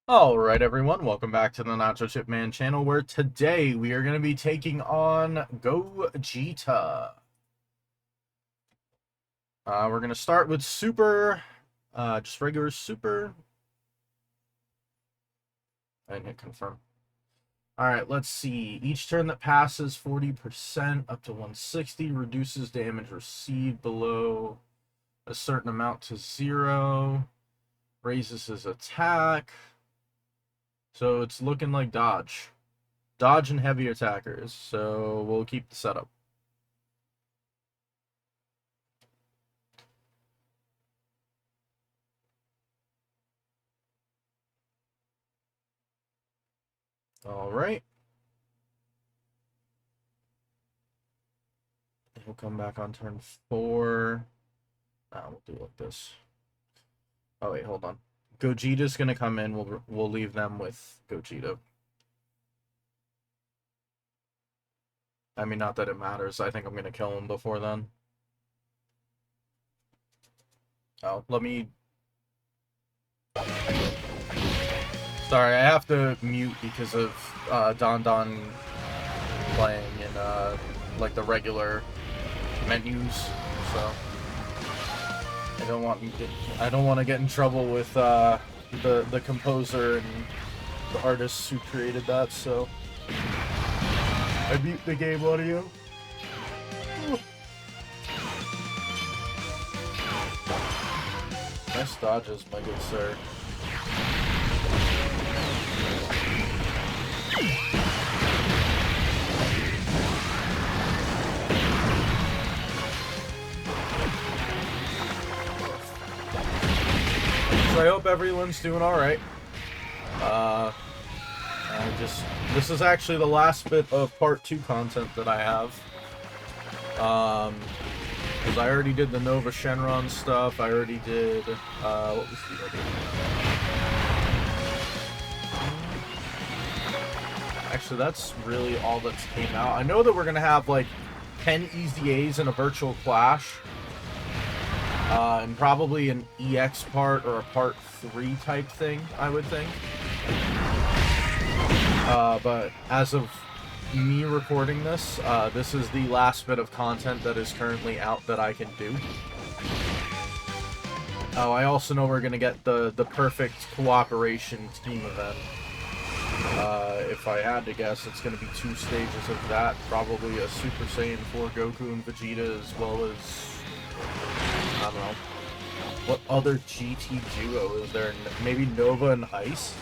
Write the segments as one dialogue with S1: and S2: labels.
S1: Alright everyone, welcome back to the Nacho Chip Man channel, where today we are going to be taking on Gogeta. We're going to start with Super, just regular Super. I didn't hit confirm. Alright, let's see. Each turn that passes 40% up to 160 reduces damage received below a certain amount to 0. Raises his attack. So it's looking like dodge. Dodge and heavy attackers, so we'll keep the setup. Alright. We'll come back on turn 4. We'll do it like this. Oh wait, hold on. Gogeta's gonna come in, we'll leave them with Gogeta. I mean, not that it matters. I think I'm gonna kill him before then. Oh, let me... Sorry, I have to mute because of Don playing in like the regular menus, so I don't want to get in trouble with the composer and the artists who created that, so I mute the game audio. Nice dodges, my good sir. So I hope everyone's doing alright. This is actually the last bit of part 2 content that I have. Because I already did the Nova Shenron stuff, I already did, what was the other one? Actually, that's really all that's came out. I know that we're gonna have, like, 10 EZAs in a virtual clash. And probably an EX part or a part 3 type thing, I would think. But as of me recording this, this is the last bit of content that is currently out that I can do. Oh, I also know we're gonna get the perfect cooperation team event. If I had to guess, it's gonna be 2 stages of that. Probably a Super Saiyan 4 Goku and Vegeta, as well as... I don't know. What other GT duo is there? Maybe Nova and Ice?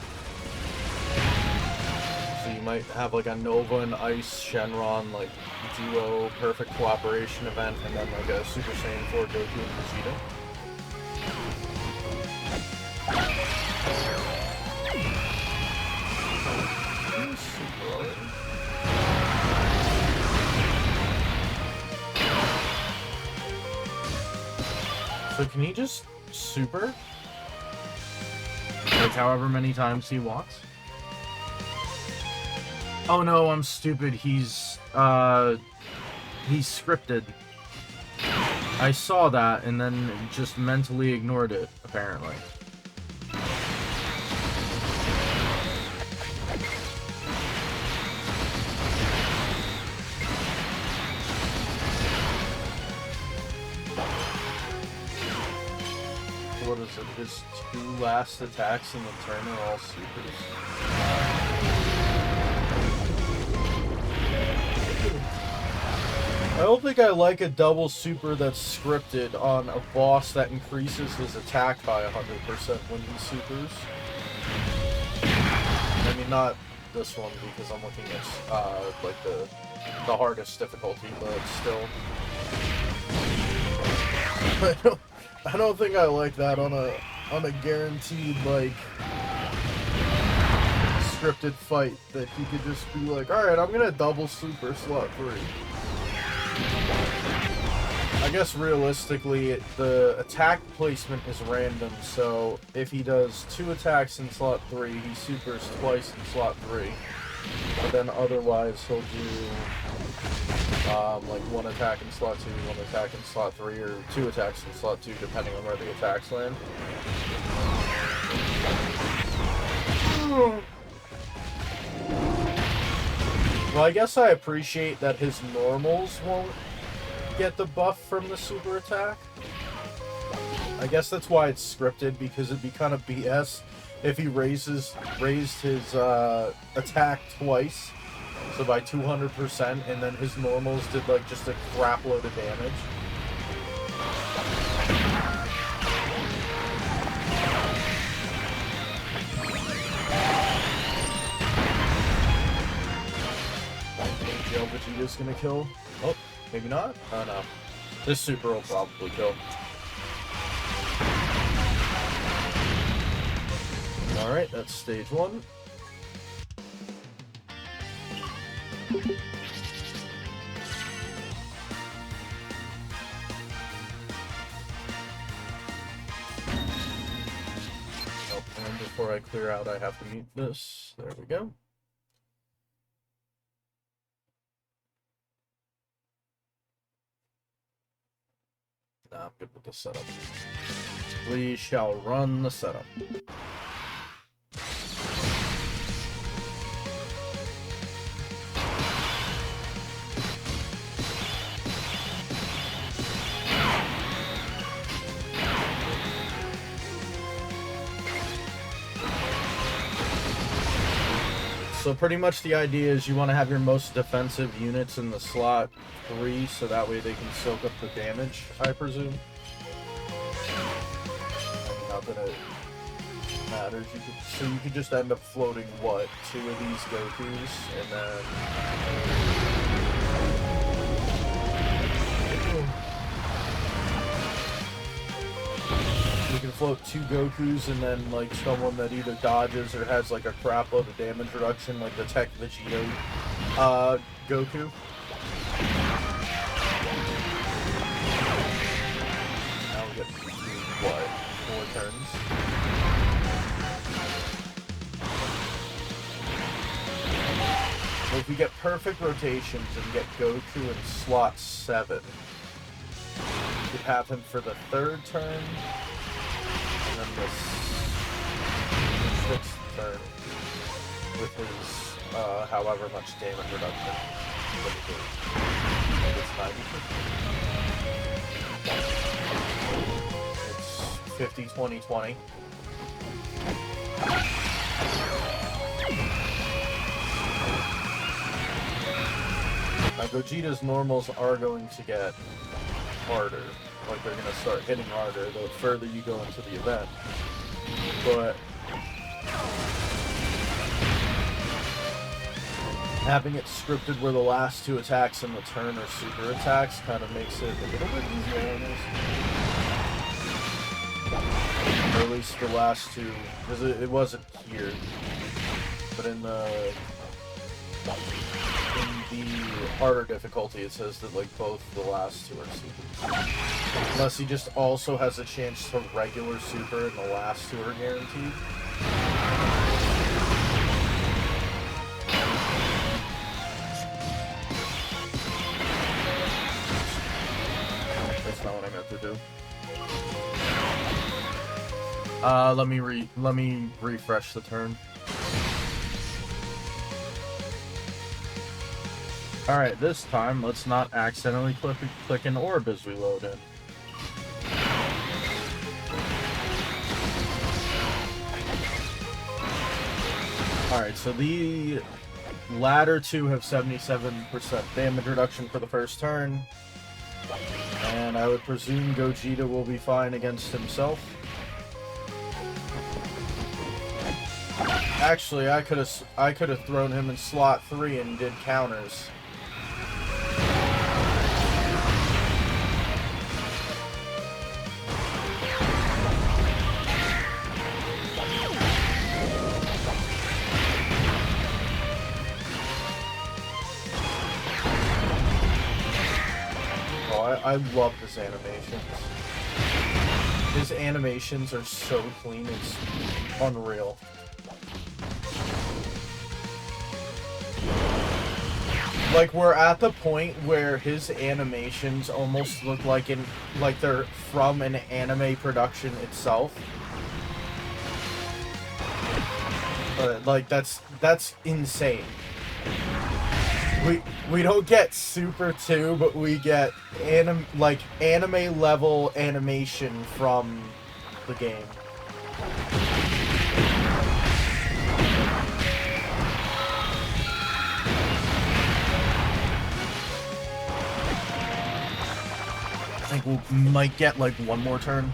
S1: So you might have like a Nova and Ice Shenron like duo perfect cooperation event, and then like a Super Saiyan 4 Goku and Vegeta. So can he just super? Like however many times he wants? Oh no, I'm stupid. He's scripted. I saw that and then just mentally ignored it, apparently. What is it? His 2 last attacks in the turn are all supers. I don't think I like a double super that's scripted on a boss that increases his attack by 100% when he supers. I mean, not this one because I'm looking at like the hardest difficulty, but still. I don't think I like that on a guaranteed like scripted fight that he could just be like, alright, I'm gonna double super slot 3. I guess realistically the attack placement is random, so if he does 2 attacks in slot 3, he supers twice in slot 3. But then otherwise he'll do like 1 attack in slot 2, 1 attack in slot 3, or 2 attacks in slot 2, depending on where the attacks land. Well, I guess I appreciate that his normals won't get the buff from the super attack. I guess that's why it's scripted, because it'd be kind of BS if he raised his attack twice, so by 200%, and then his normals did like just a crap load of damage. AGL Vegeta's gonna kill. Oh, maybe not? Oh no. This super will probably kill. Alright, that's stage 1. Oh, and before I clear out, I have to mute this. There we go. Nah, I'm good with the setup. We shall run the setup. So pretty much the idea is you want to have your most defensive units in the slot 3, so that way they can soak up the damage, I presume. Not that it matters. So you could just end up floating, what, 2 of these Gokus, and then... You can float 2 Gokus and then like someone that either dodges or has like a crap load of damage reduction, like the Tech Vegeta Goku. Now we get to, what, 4 turns? Well, if we get perfect rotations and get Goku in slot 7, we could have him for the 3rd turn. And then the 6th turn with his however much damage reduction. It's 90%. It's 50, 20, 20. Now Gogeta's normals are going to get harder. Like, they're gonna start hitting harder the further you go into the event. But having it scripted where the last 2 attacks in the turn are super attacks kind of makes it a little bit easier on this. Or at least the last 2, because it wasn't here. But in the harder difficulty, it says that like both the last 2 are super. Unless he just also has a chance to regular super and the last 2 are guaranteed. That's not what I meant to do. Let me refresh the turn. Alright, this time, let's not accidentally click an orb as we load in. Alright, so the latter 2 have 77% damage reduction for the first turn. And I would presume Gogeta will be fine against himself. Actually, I could have thrown him in slot 3 and did counters. I love his animations. His animations are so clean, it's unreal. Like, we're at the point where his animations almost look like they're from an anime production itself. Like that's insane. We don't get Super 2, but we get anime level animation from the game. I think we might get like one more turn.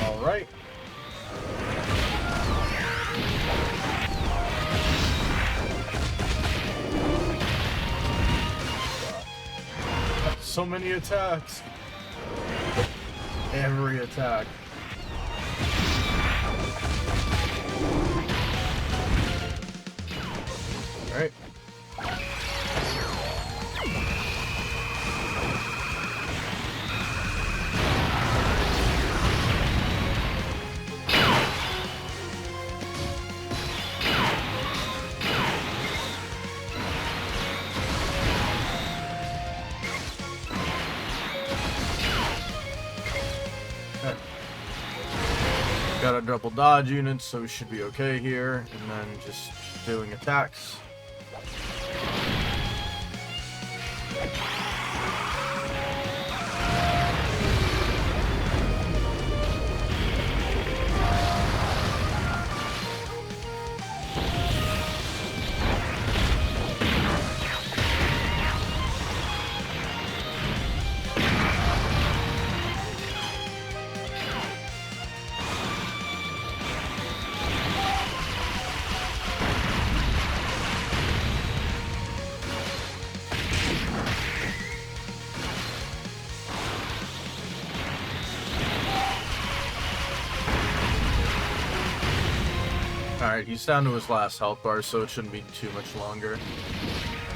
S1: Alright. So many attacks. Every attack. Alright. Got a double dodge unit, so we should be okay here. And then just doing attacks. Alright, he's down to his last health bar, so it shouldn't be too much longer.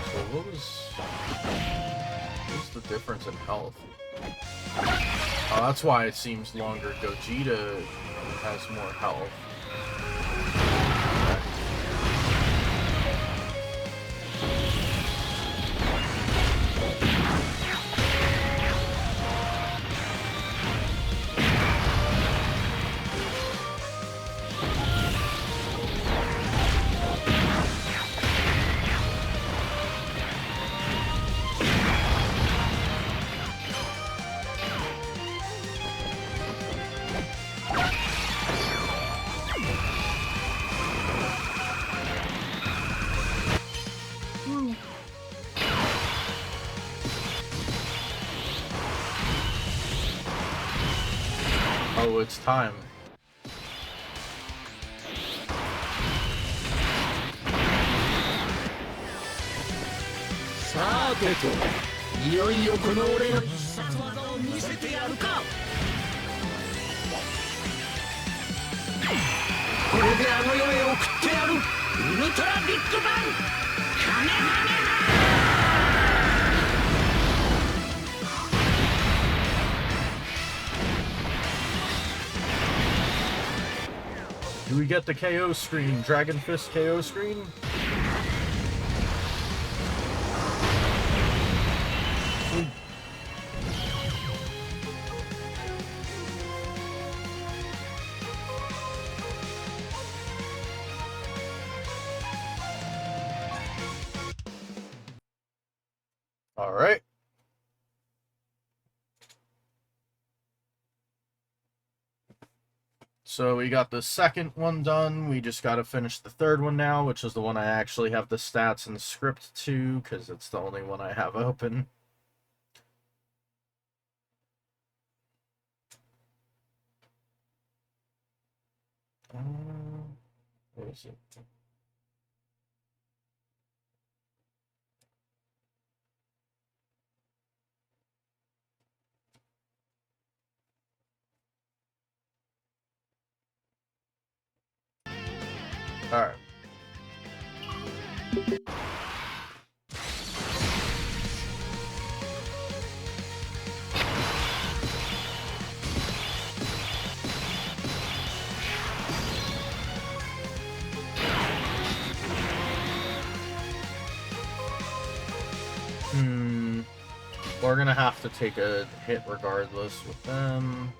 S1: So what's the difference in health? Oh, that's why it seems longer. Gogeta has more health. Oh, it's time. Do we get the KO screen? Dragon Fist KO screen? All right. So we got the second one done. We just got to finish the third one now, which is the one I actually have the stats and script to, because it's the only one I have open. Where is it? All right. We're gonna have to take a hit regardless with them.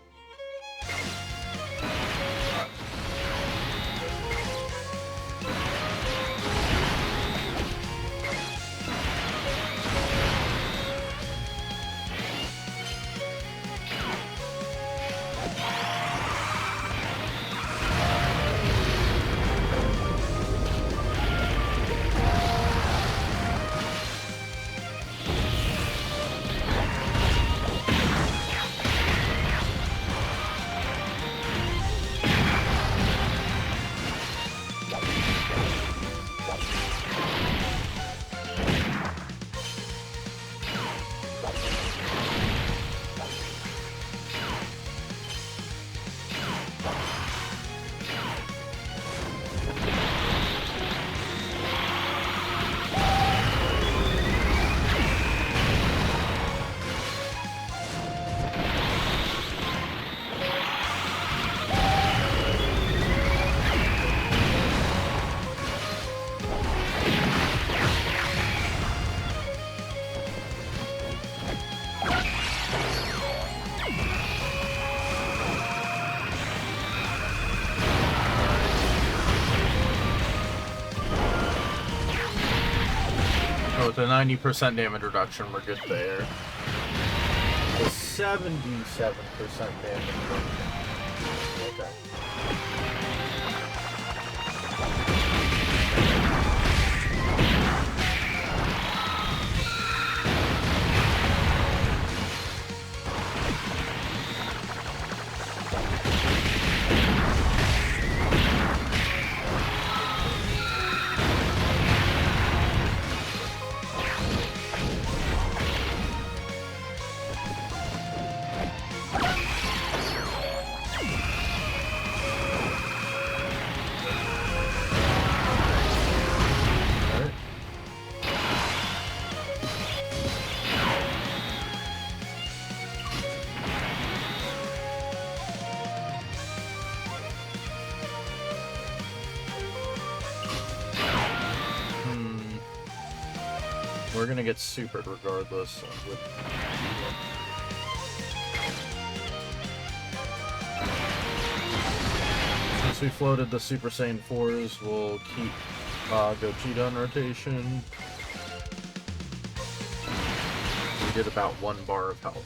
S1: With a 90% damage reduction, we're good there. The 77% damage reduction. Okay. We're gonna get supered regardless. Since we floated the Super Saiyan 4s, we'll keep Gogeta on rotation. We did about 1 bar of health.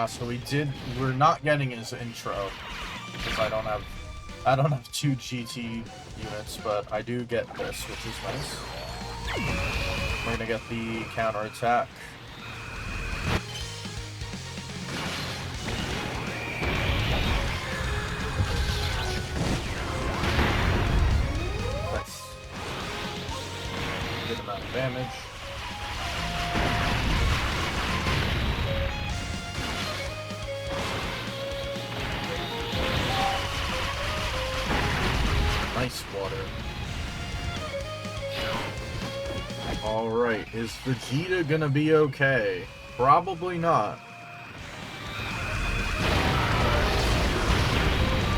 S1: So we're not getting his intro because I don't have 2 GT units, but I do get this, which is nice. We're gonna get the counterattack. That's a good amount of damage. Nice water. Alright, is Vegeta gonna be okay? Probably not.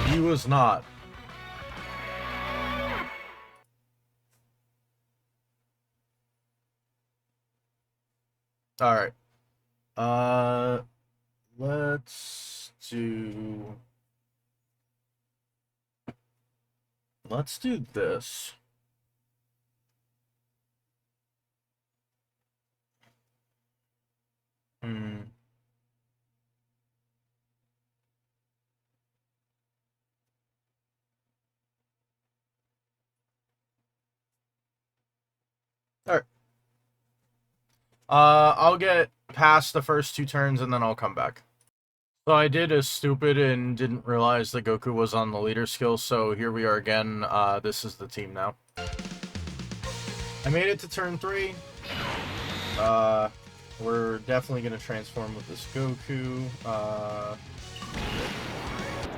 S1: He was not. Alright. Let's do this. Alright. I'll get past the first 2 turns and then I'll come back. So I did as stupid and didn't realize that Goku was on the leader skill, so here we are again. This is the team now. I made it to turn 3. We're definitely going to transform with this Goku.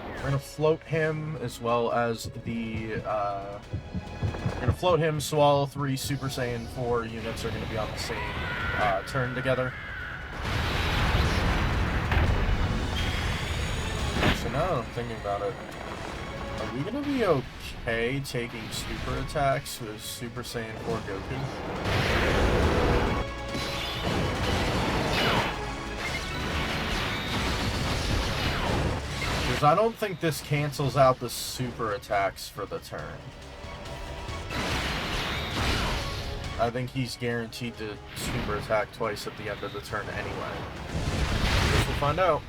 S1: We're going to float him as well as the... we're going to float him so all 3 Super Saiyan 4 units are going to be on the same turn together. So now I'm thinking about it. Are we going to be okay taking super attacks with Super Saiyan 4 Goku? Because I don't think this cancels out the super attacks for the turn. I think he's guaranteed to super attack twice at the end of the turn anyway. Guess we'll find out.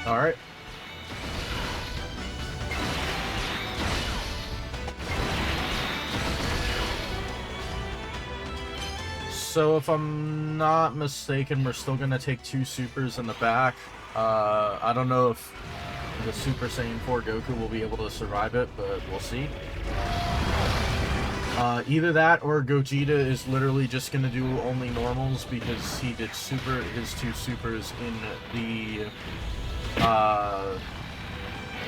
S1: Alright. So if I'm not mistaken, we're still going to take 2 supers in the back. I don't know if the Super Saiyan 4 Goku will be able to survive it, but we'll see. Either that or Gogeta is literally just going to do only normals because he did his 2 supers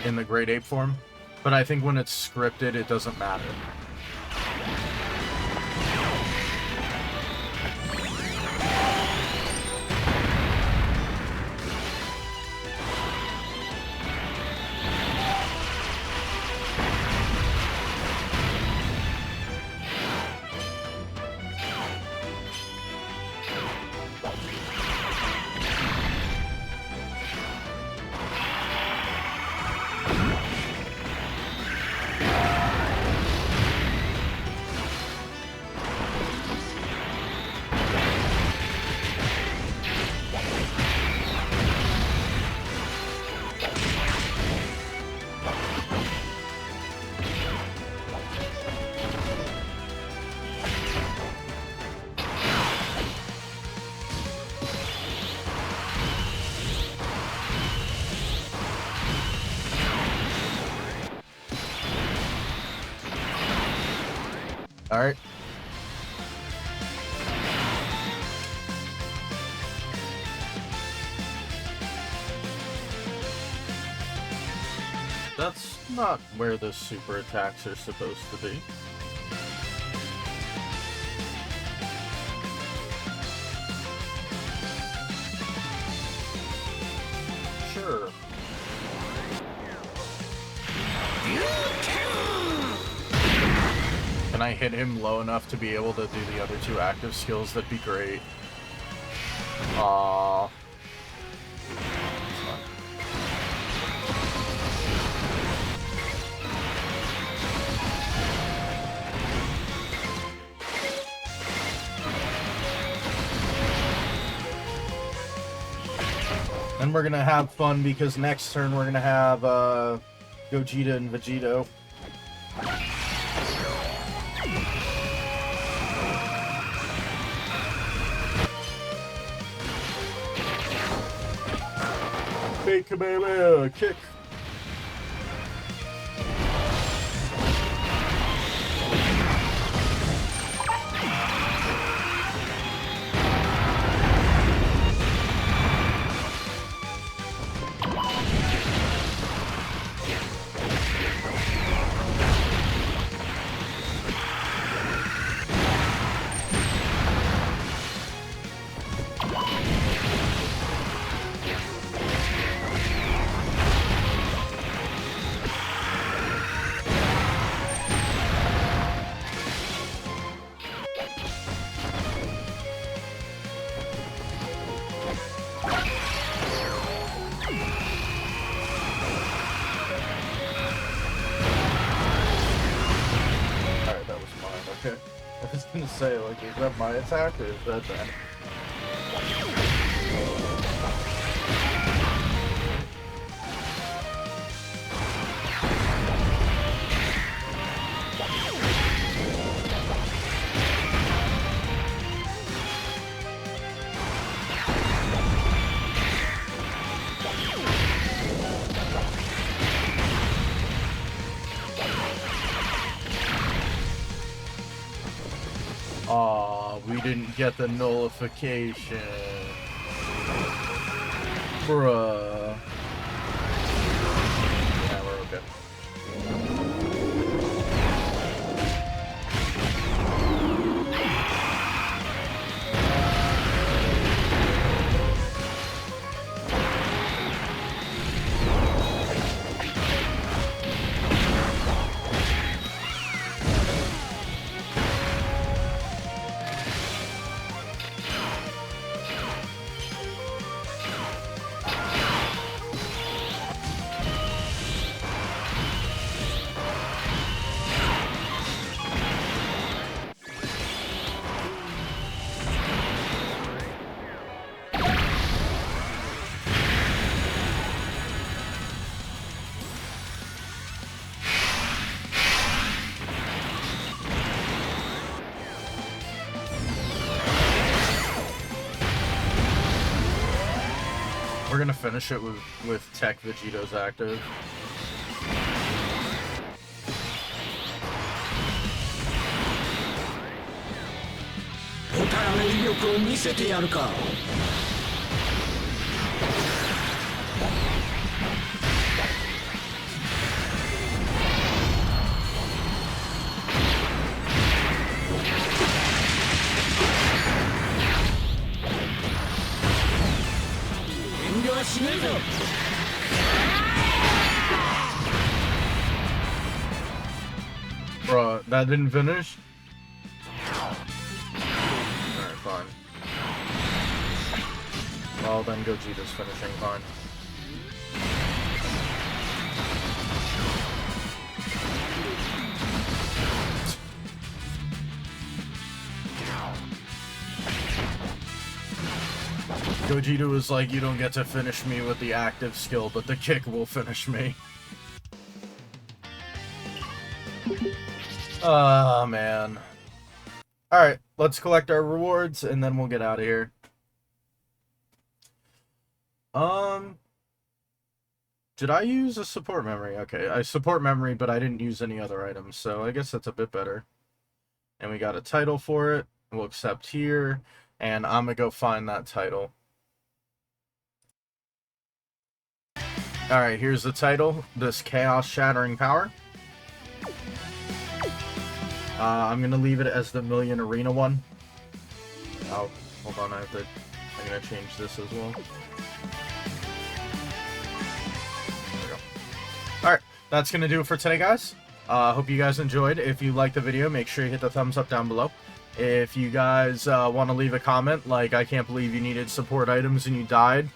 S1: in the Great Ape form. But I think when it's scripted, it doesn't matter. Alright. That's not where the super attacks are supposed to be. Sure. Can I hit him low enough to be able to do the other two active skills? That'd be great. Aww. And we're gonna have fun because next turn we're gonna have Gogeta and Vegeta. Fake Kamehameha kick. Okay. I was gonna say, like, is that my attack or is that that? Aw, we didn't get the nullification. Bruh. Yeah, we're okay. We're gonna finish it with Tech Vegeta's active. Bruh, that didn't finish? Alright, fine. Well, then Gogeta's finishing, fine. Gogeta was like, you don't get to finish me with the active skill, but the kick will finish me. Ah, man. Alright, let's collect our rewards, and then we'll get out of here. Did I use a support memory? Okay, I support memory, but I didn't use any other items, so I guess that's a bit better. and we got a title for it. We'll accept here, and I'm gonna go find that title. Alright, here's the title, this Chaos Shattering Power. I'm gonna leave it as the Million Arena one. Oh, hold on, I'm gonna change this as well. There we go. Alright, that's gonna do it for today, guys. Hope you guys enjoyed. If you liked the video, make sure you hit the thumbs up down below. If you guys want to leave a comment, like, I can't believe you needed support items and you died,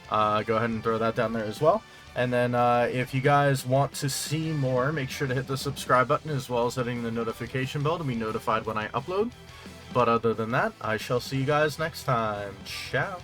S1: go ahead and throw that down there as well. And then if you guys want to see more, make sure to hit the subscribe button as well as hitting the notification bell to be notified when I upload. But other than that, I shall see you guys next time. Ciao.